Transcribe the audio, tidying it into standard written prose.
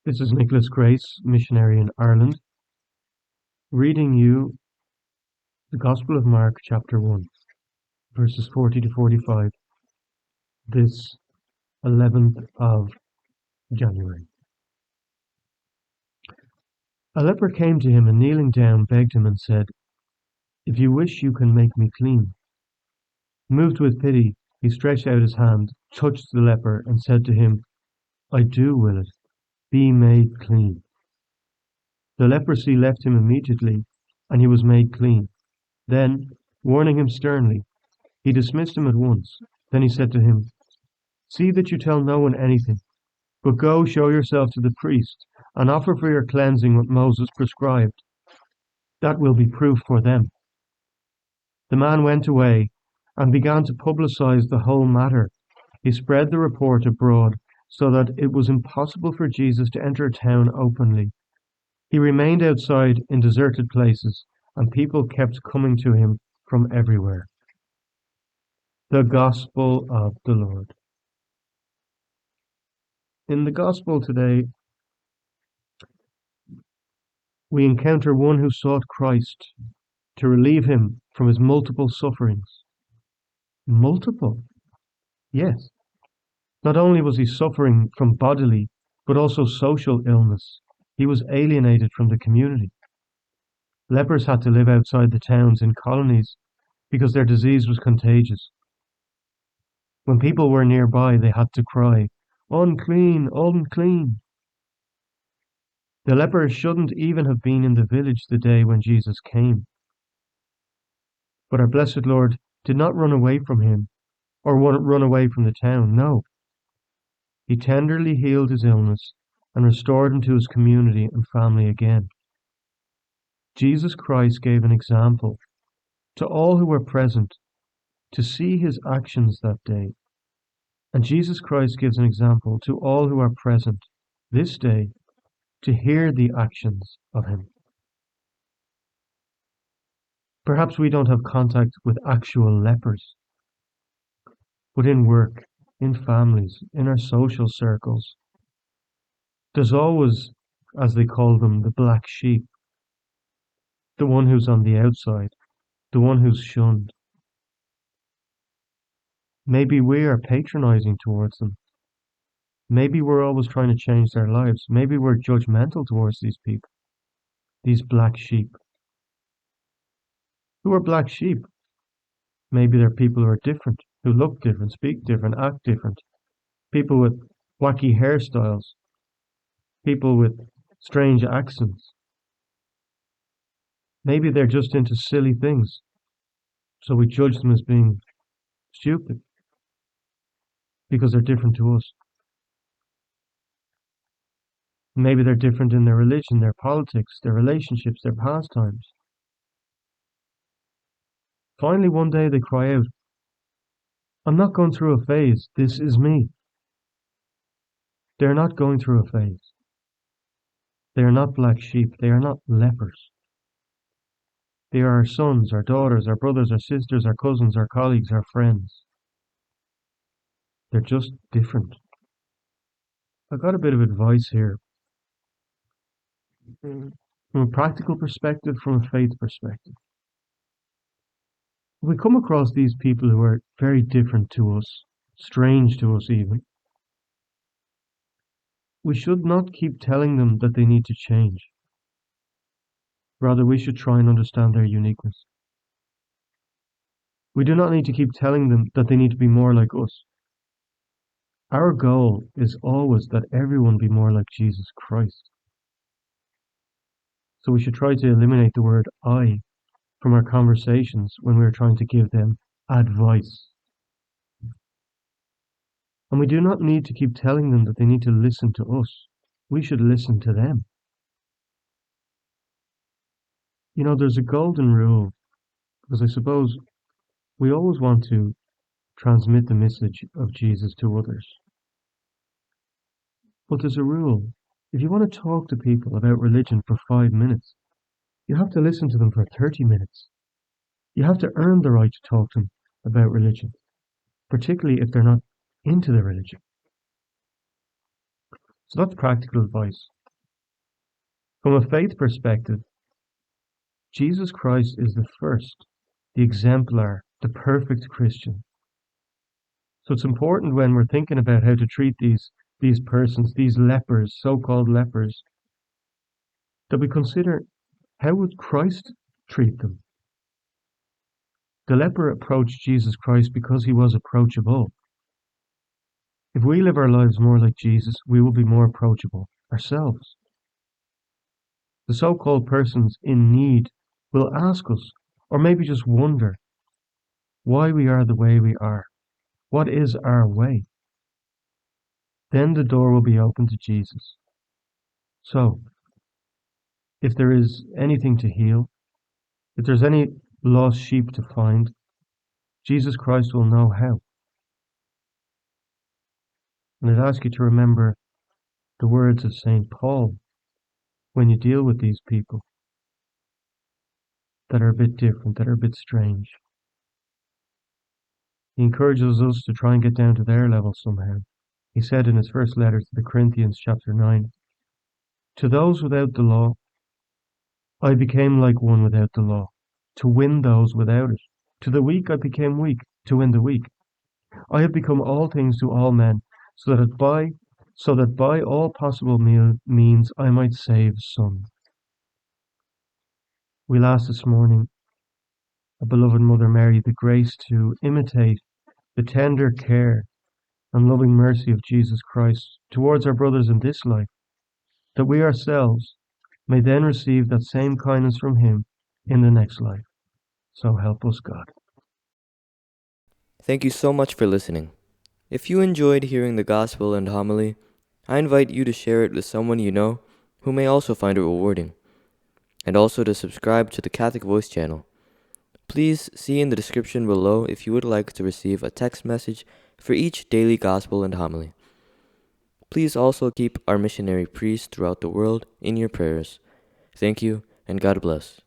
This is Nicholas Grace, missionary in Ireland, reading you the Gospel of Mark, chapter 1, verses 40 to 45, this 11th of January. A leper came to him and kneeling down begged him and said, "If you wish, you can make me clean." Moved with pity, he stretched out his hand, touched the leper, and said to him, "I do will it. Be made clean." The leprosy left him immediately, and he was made clean. Then, warning him sternly, he dismissed him at once. Then he said to him, "See that you tell no one anything, but go show yourself to the priest, and offer for your cleansing what Moses prescribed. That will be proof for them." The man went away and began to publicize the whole matter. He spread the report abroad, so that it was impossible for Jesus to enter a town openly. He remained outside in deserted places, and people kept coming to him from everywhere. The Gospel of the Lord. In the Gospel today, we encounter one who sought Christ to relieve him from his multiple sufferings. Multiple? Yes. Not only was he suffering from bodily, but also social illness. He was alienated from the community. Lepers had to live outside the towns in colonies because their disease was contagious. When people were nearby, they had to cry, "Unclean, unclean." The leper shouldn't even have been in the village the day when Jesus came. But our blessed Lord did not run away from him or run away from the town. No. He tenderly healed his illness and restored him to his community and family again. Jesus Christ gave an example to all who were present to see his actions that day. And Jesus Christ gives an example to all who are present this day to hear the actions of him. Perhaps we don't have contact with actual lepers, but in work, in families, in our social circles, there's always, as they call them, the black sheep, the one who's on the outside, the one who's shunned. Maybe we are patronizing towards them. Maybe we're always trying to change their lives. Maybe we're judgmental towards these people, these black sheep. Who are black sheep? Maybe they're people who are different, who look different, speak different, act different. People with wacky hairstyles. People with strange accents. Maybe they're just into silly things, so we judge them as being stupid because they're different to us. Maybe they're different in their religion, their politics, their relationships, their pastimes. Finally, one day they cry out, "I'm not going through a phase, this is me." They're not going through a phase. They are not black sheep, they are not lepers. They are our sons, our daughters, our brothers, our sisters, our cousins, our colleagues, our friends. They're just different. I've got a bit of advice here. From a practical perspective, from a faith perspective. If we come across these people who are very different to us, strange to us even, we should not keep telling them that they need to change. Rather, we should try and understand their uniqueness. We do not need to keep telling them that they need to be more like us. Our goal is always that everyone be more like Jesus Christ. So we should try to eliminate the word "I" from our conversations when we are trying to give them advice. And we do not need to keep telling them that they need to listen to us. We should listen to them. You know, there's a golden rule, because I suppose we always want to transmit the message of Jesus to others. But there's a rule. If you want to talk to people about religion for 5 minutes, you have to listen to them for 30 minutes. You have to earn the right to talk to them about religion, particularly if they're not into the religion. So that's practical advice. From a faith perspective, Jesus Christ is the first, the exemplar, the perfect Christian. So it's important when we're thinking about how to treat these persons, these lepers, so-called lepers, that we consider, how would Christ treat them? The leper approached Jesus Christ because he was approachable. If we live our lives more like Jesus, we will be more approachable ourselves. The so-called persons in need will ask us, or maybe just wonder, why we are the way we are. What is our way? Then the door will be open to Jesus. So, if there is anything to heal, if there's any lost sheep to find, Jesus Christ will know how. And I'd ask you to remember the words of St. Paul when you deal with these people that are a bit different, that are a bit strange. He encourages us to try and get down to their level somehow. He said in his first letter to the Corinthians, chapter 9, "To those without the law, I became like one without the law, to win those without it. To the weak I became weak, to win the weak. I have become all things to all men, so that by all possible means I might save some." We'll ask this morning our beloved Mother Mary the grace to imitate the tender care and loving mercy of Jesus Christ towards our brothers in this life, that we ourselves may then receive that same kindness from him in the next life. So help us God. Thank you so much for listening. If you enjoyed hearing the gospel and homily, I invite you to share it with someone you know who may also find it rewarding, and also to subscribe to the Catholic Voice channel. Please see in the description below if you would like to receive a text message for each daily gospel and homily. Please also keep our missionary priests throughout the world in your prayers. Thank you, and God bless.